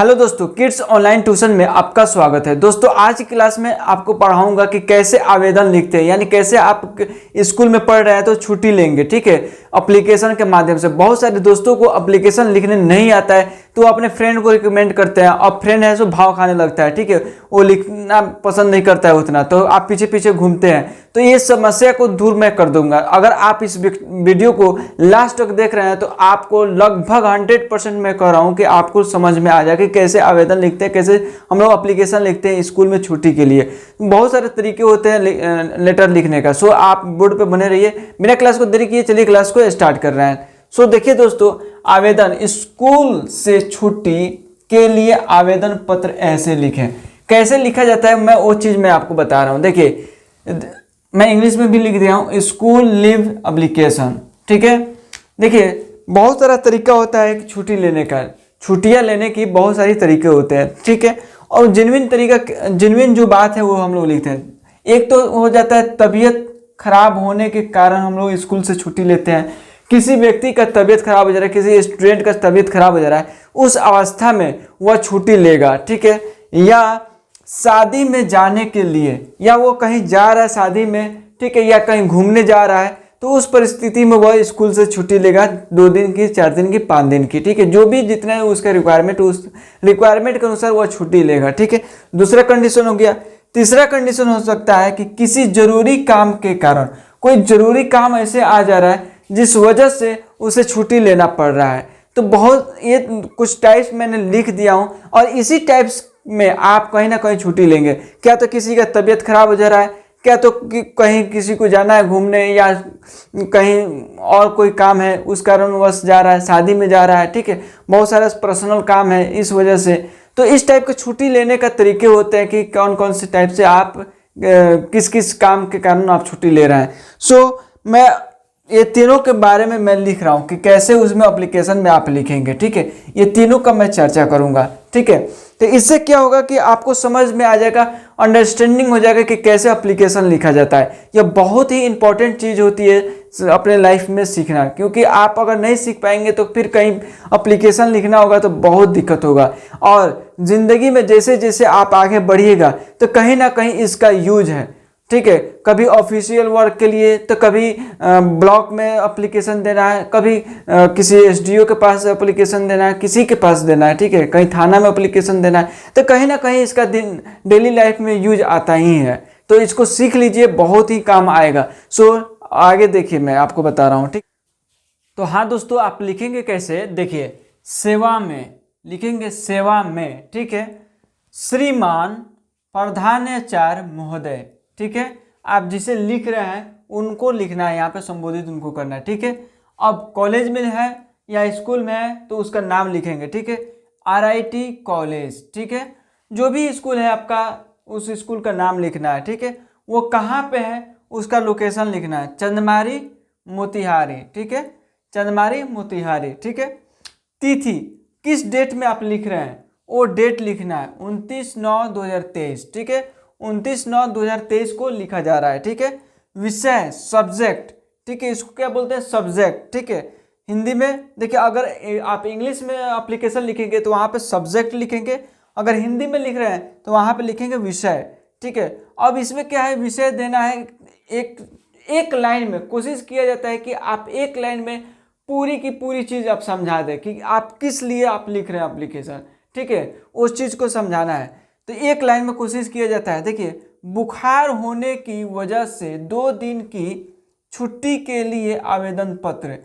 Hello दोस्तों, kids online tuition में आपका स्वागत है। दोस्तों आज की क्लास में आपको पढ़ाऊंगा कि कैसे आवेदन लिखते हैं, यानी कैसे आप स्कूल में पढ़ रहे हैं तो छुट्टी लेंगे। ठीक है, एप्लीकेशन के माध्यम से। बहुत सारे दोस्तों को एप्लीकेशन लिखने नहीं आता है तो अपने फ्रेंड को रिकमेंड करते हैं, और फ्रेंड है सो भाव खाने लगता है। ठीक है, वो लिखना पसंद नहीं करता है उतना, तो आप पीछे पीछे घूमते हैं। तो ये समस्या को दूर मैं कर दूंगा। अगर आप इस वीडियो को लास्ट तक देख रहे हैं तो आपको लगभग 100% मैं कह रहा हूं कि आपको समझ में आ जाए कि कैसे आवेदन लिखते हैं, कैसे हम लोग एप्लीकेशन लिखते हैं स्कूल में छुट्टी के लिए। बहुत सारे तरीके होते हैं लेटर लिखने का। सो आप बोर्ड पे बने रहिए, बिना क्लास को देरी किए चलिए क्लास को स्टार्ट कर रहे हैं। सो देखिए दोस्तों, आवेदन स्कूल से छुट्टी के लिए आवेदन पत्र ऐसे लिखें। कैसे लिखा जाता है मैं वो चीज़ मैं आपको बता रहा हूँ। देखिए, मैं इंग्लिश में भी लिख दिया हूँ, स्कूल लीव एप्लीकेशन। ठीक है, देखिए बहुत सारा तरीका होता है कि छुट्टी लेने का। छुट्टियाँ लेने की बहुत सारी तरीके होते हैं। ठीक है, और जेन्युइन जो बात है वो हम लोग लिखते हैं। एक तो हो जाता है तबीयत खराब होने के कारण हम लोग स्कूल से छुट्टी लेते हैं। किसी व्यक्ति का तबीयत खराब हो जा रहा है, किसी स्टूडेंट का तबीयत खराब हो जा रहा है, उस अवस्था में वह छुट्टी लेगा। ठीक है, या शादी में जाने के लिए, या वो कहीं जा रहा है शादी में, ठीक है, या कहीं घूमने जा रहा है, तो उस परिस्थिति में वह स्कूल से छुट्टी लेगा 2 दिन की, 4 दिन की, 5 दिन की। ठीक है, जो भी जितना है उसका रिक्वायरमेंट, उस रिक्वायरमेंट के अनुसार वह छुट्टी लेगा। ठीक है, दूसरा कंडीशन हो गया। तीसरा कंडीशन हो सकता है कि किसी जरूरी काम के कारण, कोई जरूरी काम ऐसे आ जा रहा है जिस वजह से उसे छुट्टी लेना पड़ रहा है। तो बहुत ये कुछ टाइप्स मैंने लिख दिया हूँ, और इसी टाइप्स में आप कहीं ना कहीं छुट्टी लेंगे। क्या तो किसी का तबीयत खराब हो जा रहा है, क्या तो कहीं किसी को जाना है घूमने, या कहीं और कोई काम है उस कारणवश जा रहा है, शादी में जा रहा है। ठीक है, बहुत सारा पर्सनल काम है इस वजह से। तो इस टाइप के छुट्टी लेने का तरीके होते हैं कि कौन कौन से टाइप से आप किस किस काम के कारण आप छुट्टी ले रहे हैं। सो मैं ये तीनों के बारे में मैं लिख रहा हूँ कि कैसे उसमें एप्लीकेशन में आप लिखेंगे। ठीक है, ये तीनों का मैं चर्चा करूँगा। ठीक है, तो इससे क्या होगा कि आपको समझ में आ जाएगा, अंडरस्टैंडिंग हो जाएगा कि कैसे एप्लीकेशन लिखा जाता है। यह बहुत ही इंपॉर्टेंट चीज़ होती है अपने लाइफ में सीखना, क्योंकि आप अगर नहीं सीख पाएंगे तो फिर कहीं एप्लीकेशन लिखना होगा तो बहुत दिक्कत होगा। और ज़िंदगी में जैसे जैसे आप आगे बढ़िएगा तो कहीं ना कहीं इसका यूज है। ठीक है, कभी ऑफिशियल वर्क के लिए, तो कभी ब्लॉक में एप्लीकेशन देना है, कभी किसी एसडीओ के पास एप्लीकेशन देना है, किसी के पास देना है। ठीक है, कहीं थाना में एप्लीकेशन देना है, तो कहीं ना कहीं इसका डेली लाइफ में यूज आता ही है। तो इसको सीख लीजिए, बहुत ही काम आएगा। सो आगे देखिए, मैं आपको बता रहा हूँ। ठीक, तो हाँ दोस्तों, आप लिखेंगे कैसे, देखिए सेवा में लिखेंगे, सेवा में। ठीक है, श्रीमान प्रधानाचार्य महोदय। ठीक है, आप जिसे लिख रहे हैं उनको लिखना है, यहाँ पे संबोधित उनको करना है। ठीक है, अब कॉलेज में है या स्कूल में है तो उसका नाम लिखेंगे। ठीक है, RIT कॉलेज। ठीक है, जो भी स्कूल है आपका उस स्कूल का नाम लिखना है। ठीक है, वो कहाँ पे है उसका लोकेशन लिखना है, चंदमारी मोतिहारी। ठीक है, चंदमारी मोतिहारी। ठीक है, तिथि किस डेट में आप लिख रहे हैं वो डेट लिखना है, 29/9/2023। ठीक है, 29/9/2023 को लिखा जा रहा है। ठीक है, विषय सब्जेक्ट। ठीक है, इसको क्या बोलते हैं, सब्जेक्ट। ठीक है, हिंदी में देखिए, अगर आप इंग्लिश में एप्लीकेशन लिखेंगे तो वहाँ पे सब्जेक्ट लिखेंगे, अगर हिंदी में लिख रहे हैं तो वहाँ पे लिखेंगे विषय। ठीक है, अब इसमें क्या है, विषय देना है। एक लाइन में कोशिश किया जाता है कि आप एक लाइन में पूरी की पूरी चीज़ आप समझा दें कि आप किस लिए आप लिख रहे हैं एप्लीकेशन। ठीक है, उस चीज़ को समझाना है, तो एक लाइन में कोशिश किया जाता है। देखिए, बुखार होने की वजह से 2 दिन की छुट्टी के लिए आवेदन पत्र,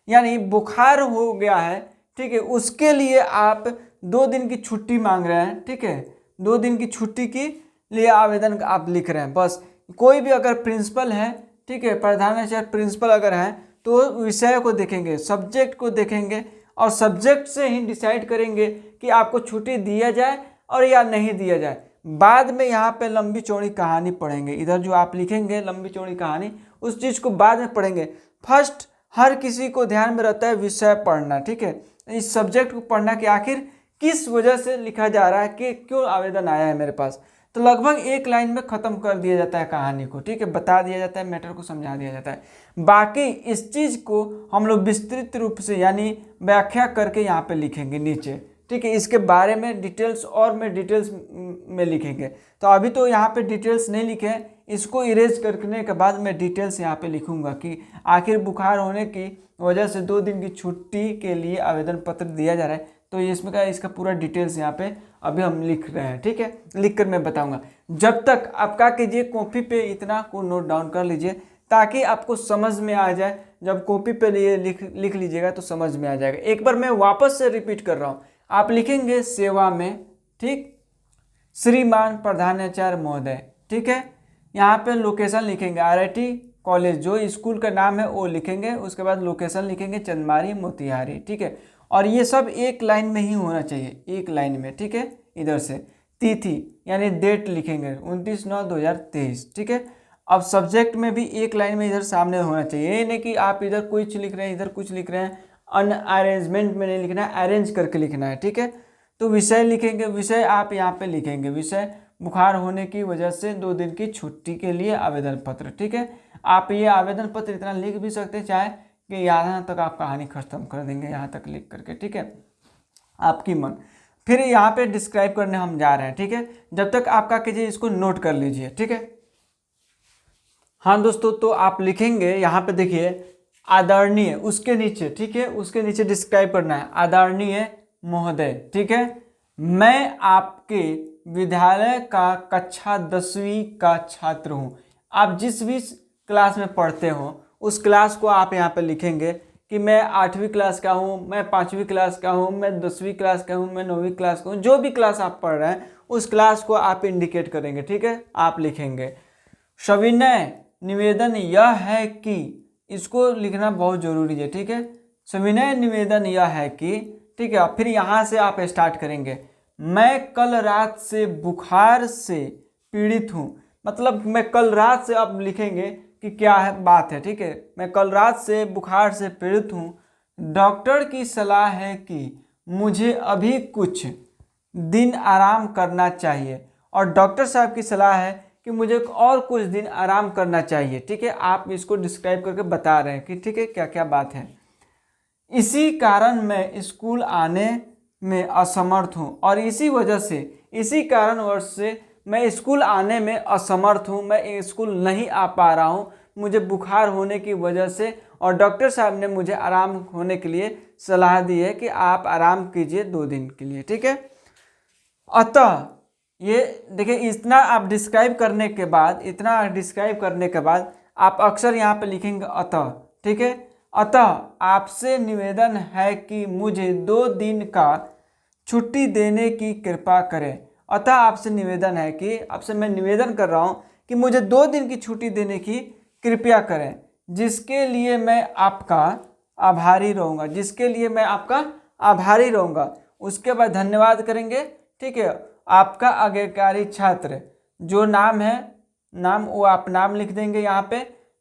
यानी बुखार हो गया है, ठीक है, उसके लिए आप 2 दिन की छुट्टी मांग रहे हैं। ठीक है, 2 दिन की छुट्टी के लिए आवेदन आप लिख रहे हैं। बस कोई भी अगर प्रिंसिपल है, ठीक है, प्रधानाचार्य प्रिंसिपल अगर हैं, तो विषय को देखेंगे, सब्जेक्ट को देखेंगे, और सब्जेक्ट से ही डिसाइड करेंगे कि आपको छुट्टी दिया जाए और या नहीं दिया जाए। बाद में यहाँ पे लंबी चौड़ी कहानी पढ़ेंगे, इधर जो आप लिखेंगे लंबी चौड़ी कहानी, उस चीज़ को बाद में पढ़ेंगे। फर्स्ट हर किसी को ध्यान में रहता है विषय पढ़ना। ठीक है, इस सब्जेक्ट को पढ़ना कि आखिर किस वजह से लिखा जा रहा है, कि क्यों आवेदन आया है मेरे पास। तो लगभग एक लाइन में ख़त्म कर दिया जाता है कहानी को। ठीक है, बता दिया जाता है, मैटर को समझा दिया जाता है। बाकी इस चीज़ को हम लोग विस्तृत रूप से यानी व्याख्या करके यहाँ पे लिखेंगे नीचे। ठीक है। इसके बारे में डिटेल्स और में डिटेल्स में लिखेंगे। तो अभी तो यहाँ पे डिटेल्स नहीं लिखे हैं, इसको इरेज करने के बाद मैं डिटेल्स यहाँ पे लिखूंगा कि आखिर बुखार होने की वजह से 2 दिन की छुट्टी के लिए आवेदन पत्र दिया जा रहा है। तो इसमें का इसका पूरा डिटेल्स यहाँ पे अभी हम लिख रहे हैं, ठीक है। लिख कर मैं बताऊंगा। जब तक आप क्या कीजिए, कॉपी पे इतना को नोट डाउन कर लीजिए ताकि आपको समझ में आ जाए। जब कॉपी पे लिए लिख लीजिएगा तो समझ में आ जाएगा। एक बार मैं वापस से रिपीट कर रहा हूँ। आप लिखेंगे सेवा में, ठीक, श्रीमान प्रधानाचार्य महोदय, ठीक है। यहाँ पे लोकेशन लिखेंगे RIT कॉलेज, जो स्कूल का नाम है वो लिखेंगे। उसके बाद लोकेशन लिखेंगे चंदमारी मोतिहारी, ठीक है। और ये सब एक लाइन में ही होना चाहिए, एक लाइन में, ठीक है। इधर से तिथि यानी डेट लिखेंगे 29/9/2023, ठीक है। अब सब्जेक्ट में भी एक लाइन में इधर सामने होना चाहिए। ये नहीं कि आप इधर कुछ लिख रहे हैं इधर कुछ लिख रहे हैं, अनअरेंजमेंट में नहीं लिखना है, अरेंज करके लिखना है, ठीक है। तो विषय लिखेंगे, विषय आप यहाँ पे लिखेंगे विषय बुखार होने की वजह से 2 दिन की छुट्टी के लिए आवेदन पत्र, ठीक है। आप ये आवेदन पत्र इतना लिख भी सकते हैं चाहे कि यहाँ तक आप कहानी खत्म कर देंगे, यहाँ तक लिख करके, ठीक है, आपकी मन। फिर यहाँ पे डिस्क्राइब करने हम जा रहे हैं, ठीक है। जब तक आप क्या कीजिए, इसको नोट कर लीजिए, ठीक है। हाँ दोस्तों, तो आप लिखेंगे यहाँ पे देखिए आदरणीय, उसके नीचे, ठीक है, उसके नीचे डिस्क्राइब करना है आदरणीय महोदय, ठीक है। मैं आपके विद्यालय का कक्षा 10वीं का छात्र हूँ। आप जिस भी क्लास में पढ़ते हो उस क्लास को आप यहाँ पे लिखेंगे कि मैं 8वीं क्लास का हूँ, मैं 5वीं क्लास का हूँ, मैं 10वीं क्लास का हूँ, मैं 9वीं क्लास का हूँ। जो भी क्लास आप पढ़ रहे हैं उस क्लास को आप इंडिकेट करेंगे, ठीक है। आप लिखेंगे सविनय निवेदन यह है कि, इसको लिखना बहुत जरूरी है, ठीक है। सविनय निवेदन यह है कि, ठीक है। फिर यहाँ से आप स्टार्ट करेंगे, मैं कल रात से बुखार से पीड़ित हूँ। मतलब मैं कल रात से आप लिखेंगे कि क्या है बात है, ठीक है। मैं कल रात से बुखार से पीड़ित हूँ। डॉक्टर की सलाह है कि मुझे अभी कुछ दिन आराम करना चाहिए, और डॉक्टर साहब की सलाह है कि मुझे और कुछ दिन आराम करना चाहिए, ठीक है। आप इसको डिस्क्राइब करके बता रहे हैं कि ठीक है क्या क्या बात है। इसी कारण मैं स्कूल आने में असमर्थ हूँ, और इसी वजह से, इसी कारणवश से मैं स्कूल आने में असमर्थ हूँ। मैं स्कूल नहीं आ पा रहा हूँ, मुझे बुखार होने की वजह से, और डॉक्टर साहब ने मुझे आराम होने के लिए सलाह दी है कि आप आराम कीजिए 2 दिन के लिए, ठीक है। अतः ये देखिए, इतना आप डिस्क्राइब करने के बाद, इतना डिस्क्राइब करने के बाद आप अक्सर यहाँ पे लिखेंगे अतः, ठीक है। अतः आपसे निवेदन है कि मुझे 2 दिन का छुट्टी देने की कृपा करें। अतः आपसे निवेदन है कि, आपसे मैं निवेदन कर रहा हूँ कि मुझे 2 दिन की छुट्टी देने की कृपया करें, जिसके लिए मैं आपका आभारी रहूँगा, जिसके लिए मैं आपका आभारी रहूँगा। उसके बाद धन्यवाद करेंगे, ठीक है। आपका आज्ञाकारी छात्र, जो नाम है, नाम वो आप नाम लिख देंगे यहाँ पे,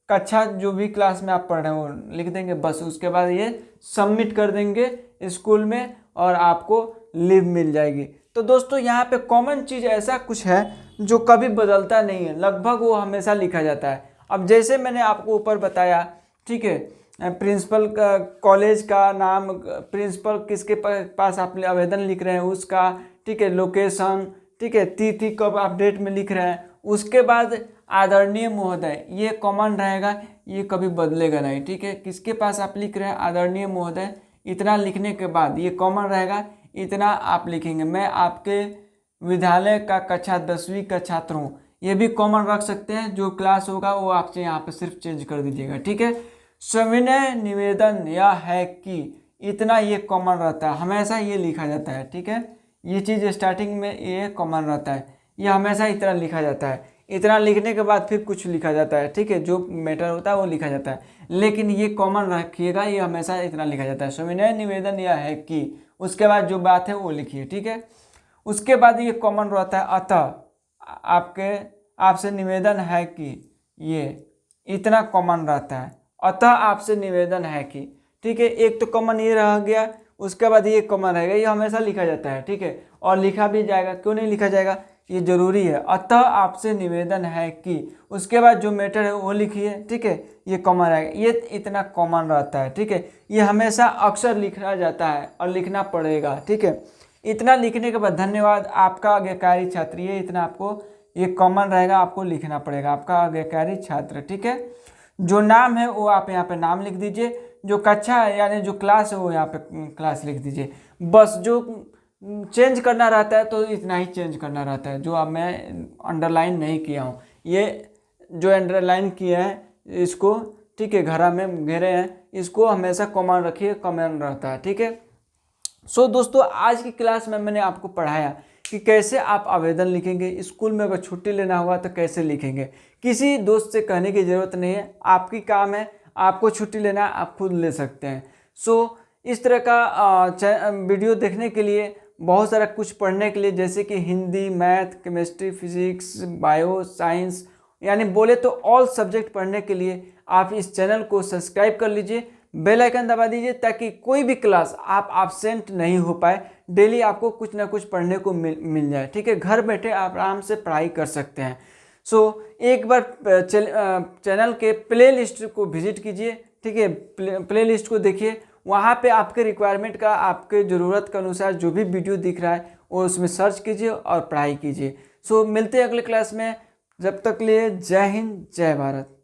कक्षा जो भी क्लास में आप पढ़ रहे हैं वो लिख देंगे, बस। उसके बाद ये सबमिट कर देंगे स्कूल में और आपको लीव मिल जाएगी। तो दोस्तों यहाँ पे कॉमन चीज़ ऐसा कुछ है जो कभी बदलता नहीं है, लगभग वो हमेशा लिखा जाता है। अब जैसे मैंने आपको ऊपर बताया, ठीक है, प्रिंसिपल का, कॉलेज का नाम, प्रिंसिपल किसके पास आप आवेदन लिख रहे हैं उसका, ठीक है, लोकेशन, ठीक है, तिथि कब आप डेट में लिख रहे हैं। उसके बाद आदरणीय महोदय, ये कॉमन रहेगा, ये कभी बदलेगा नहीं, ठीक है। किसके पास आप लिख रहे हैं आदरणीय महोदय, इतना लिखने के बाद ये कॉमन रहेगा, इतना आप लिखेंगे। मैं आपके विद्यालय का कक्षा 10वीं का छात्र हूँ, ये भी कॉमन रख सकते हैं। जो क्लास होगा वो आपसे यहाँ पे सिर्फ चेंज कर दीजिएगा, ठीक है। सविनय निवेदन यह है कि, इतना ये कॉमन रहता है, हमेशा ये लिखा जाता है, ठीक है। ये चीज़ स्टार्टिंग में ये कॉमन रहता है, ये हमेशा इतना लिखा जाता है। इतना लिखने के बाद फिर कुछ लिखा जाता है, ठीक है, जो मैटर होता है वो लिखा जाता है, लेकिन ये कॉमन रखिएगा, ये हमेशा इतना लिखा जाता है। सविनय निवेदन यह है कि, उसके बाद जो बात है वो लिखिए, ठीक है। उसके बाद ये कॉमन रहता है अतः, आपसे निवेदन है कि, ये इतना कॉमन रहता है, अतः आपसे निवेदन है कि, ठीक है। एक तो कॉमन ये रह गया, उसके बाद ये कॉमन रहेगा, ये हमेशा लिखा जाता है, ठीक है, और लिखा भी जाएगा। क्यों नहीं लिखा जाएगा, ये जरूरी है। अतः आपसे निवेदन है कि, उसके बाद जो मैटर है वो लिखिए, ठीक है, ये कॉमन रहेगा, ये इतना कॉमन रहता है, ठीक है। ये हमेशा अक्सर लिखा जाता है और लिखना पड़ेगा, ठीक है। इतना लिखने के बाद धन्यवाद आपका आज्ञाकारी छात्र, ये इतना आपको ये कॉमन रहेगा, आपको लिखना पड़ेगा आपका आज्ञाकारी छात्र। ठीक है, जो नाम है वो आप यहाँ पे नाम लिख दीजिए, जो कक्षा है यानी जो क्लास है वो यहाँ पे क्लास लिख दीजिए। बस जो चेंज करना रहता है तो इतना ही चेंज करना रहता है, जो अब मैं अंडरलाइन नहीं किया हूँ, ये जो अंडरलाइन किया है इसको, ठीक है, घरा में घेरे हैं, इसको हमेशा कॉमन रखिए, कॉमन रहता है। ठीक है, सो दोस्तों आज की क्लास में मैंने आपको पढ़ाया कि कैसे आप आवेदन लिखेंगे, स्कूल में अगर छुट्टी लेना हुआ तो कैसे लिखेंगे। किसी दोस्त से कहने की ज़रूरत नहीं है, आपकी काम है, आपको छुट्टी लेना है आप खुद ले सकते हैं। सो इस तरह का वीडियो देखने के लिए, बहुत सारा कुछ पढ़ने के लिए, जैसे कि Hindi, math, chemistry, physics, bio, science, यानी बोले तो ऑल सब्जेक्ट पढ़ने के लिए आप इस चैनल को सब्सक्राइब कर लीजिए, बेल आइकन दबा दीजिए, ताकि कोई भी क्लास आप एब्सेंट नहीं हो पाए, डेली आपको कुछ ना कुछ पढ़ने को मिल जाए। ठीक है, घर बैठे आप आराम से पढ़ाई कर सकते हैं। सो एक बार चैनल के प्ले लिस्ट को विजिट कीजिए। ठीक है, प्ले लिस्ट को देखिए, वहाँ पे आपके रिक्वायरमेंट का, आपके ज़रूरत के अनुसार जो भी वीडियो दिख रहा है वो उसमें सर्च कीजिए और पढ़ाई कीजिए। सो मिलते हैं अगले क्लास में, जब तक लिए जय हिंद, जय भारत।